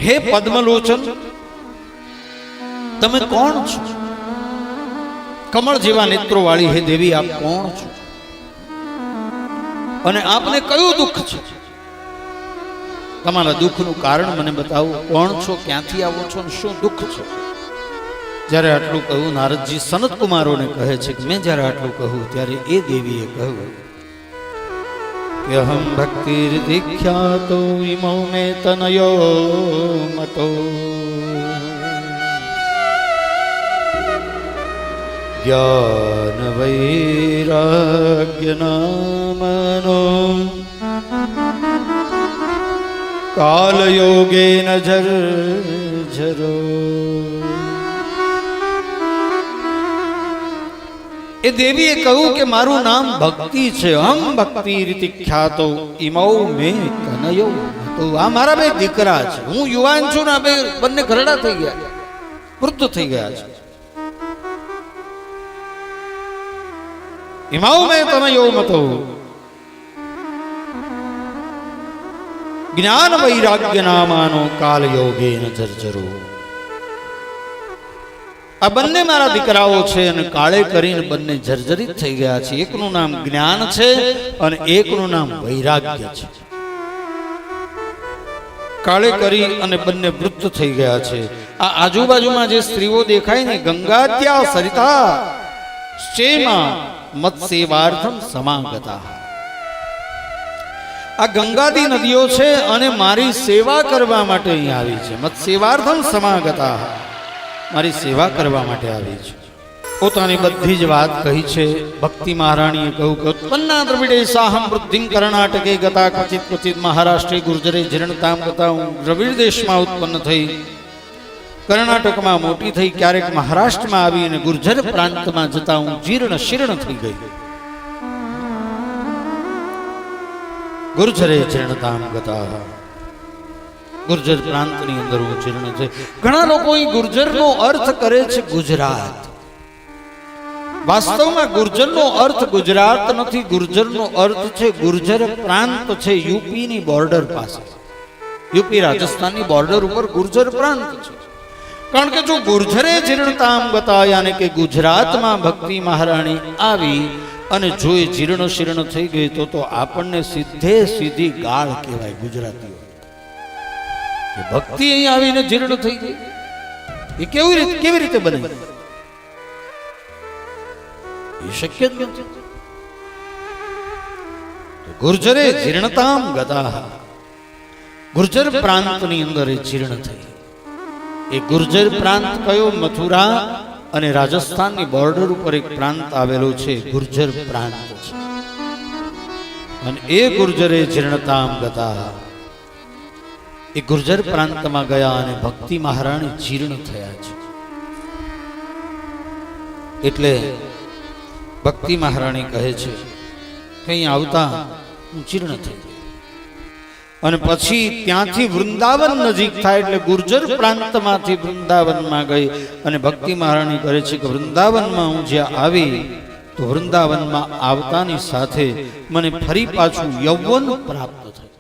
હે પદ્મલોચન, તમે કોણ છો? કમળ જેવા નેત્રો વાળી હે દેવી, આપ કોણ છો? અને આપને કયું દુઃખ છે? તમારા દુઃખનું કારણ મને બતાવો. કોણ છો, ક્યાંથી આવો છો, અને શું દુઃખ છે? જ્યારે આટલું કહ્યું, નારદજી સનત કુમારોને કહે છે કે મેં જ્યારે આટલું કહ્યું ત્યારે એ દેવીએ કહ્યું કે અહમ ભક્તિર દીખ્યાતો ઇમો મે તનયો મતો જ્ઞાન વૈરાગ્ય નામનો કાલ યોગે નજર જરો. એ દેવીએ કહ્યું કે મારું નામ ભક્તિ છે. હમ ભક્તિ રીતિ ખ્યાતો ઇમૌ મે કનયો. તો આ મારા બે દીકરા છે. હું યુવાન છું ને, બે બંને ઘરડા થઈ ગયા, વૃદ્ધ થઈ ગયા છે. ઇમૌ મે તનયો મતો જ્ઞાન વૈરાગ્ય નામાનો કાલ યોગે ન જર્જરો. આ બંને મારા દીકરાઓ છે અને કાળે કરીને બંને જર્જરિત થઈ ગયા છે. એકનું નામ જ્ઞાન છે અને એકનું નામ વૈરાગ્ય છે. કાળે કરી અને બંને વૃદ્ધ થઈ ગયા છે. આ આજુબાજુમાં જે સ્ત્રીઓ દેખાય ને, ગંગાત્યા સરિતા શ્ચેમા મત્સેવાર્થમ સમાગતા. આ ગંગાદી નદીઓ છે અને મારી સેવા કરવા માટે અહીં આવી છે. મત્સેવાર્થમ સમાગતા, મારી સેવા કરવા માટે આવી છે. પોતાની બધી જ વાત કહી છે. ભક્તિ મહારાણીએ કહ્યું કે ઉત્પન્ના દ્રવિડે સાહમ વૃદ્ધિં કર્ણાટકે ગતા ક્વચિત ક્વચિત મહારાષ્ટ્રે ગુર્જરે જીર્ણતામ ગતા. હું દ્રવિડ દેશમાં ઉત્પન્ન થઈ, કર્ણાટકમાં મોટી થઈ, ક્યારેક મહારાષ્ટ્રમાં આવી અને ગુર્જર પ્રાંતમાં જતા હું જીર્ણ શીર્ણ થઈ ગઈ. ગુર્જરે જીર્ણતામ ગતા. ગુર્જર પ્રાંતની અંદર હું જીર્ણ છે. ઘણા લોકો ગુર્જરનો અર્થ કરે છે ગુજરાત. વાસ્તવમાં ગુર્જરનો અર્થ ગુજરાત નથી. ગુર્જરનો અર્થ છે ગુર્જર પ્રાંત છે, યુપીની બોર્ડર પાસે. યુપી રાજસ્થાનની બોર્ડર ઉપર ગુર્જર પ્રાંત છે. કારણ કે જો ગુર્જરે જીર્ણતામ ગતા, યાને કે ગુજરાતમાં ભક્તિ મહારાણી આવી અને જો એ જીર્ણ શીર્ણ થઈ ગઈ તો આપણને સીધે સીધી ગાળ કહેવાય ગુજરાતીઓ. ભક્તિ અહીં આવીને જીર્ણ થઈ ગઈ, એ કેવી રીતે બને? એ શક્ય જ નથી. ગુર્જરે જીર્ણતામ ગતા. ગુર્જર પ્રાંતની અંદર એ જીર્ણ થઈ. એ ગુર્જર પ્રાંત કયો? મથુરા અને રાજસ્થાનની બોર્ડર ઉપર એક પ્રાંત આવેલો છે, ગુર્જર પ્રાંત છે. અને એ ગુર્જરે જીર્ણતામ ગતા. એ ગુર્જર પ્રાંતમાં ગયા અને ભક્તિ મહારાણી જીર્ણ થયા છે. એટલે ભક્તિ મહારાણી કહે છે કે અહીં આવતા હું જીર્ણ થઈ ગઈ. અને પછી ત્યાંથી વૃંદાવન નજીક થાય એટલે ગુર્જર પ્રાંતમાંથી વૃંદાવનમાં ગઈ. અને ભક્તિ મહારાણી કહે છે કે વૃંદાવનમાં હું જ્યાં આવી તો વૃંદાવનમાં આવતાની સાથે મને ફરી પાછું યૌવન પ્રાપ્ત થયું.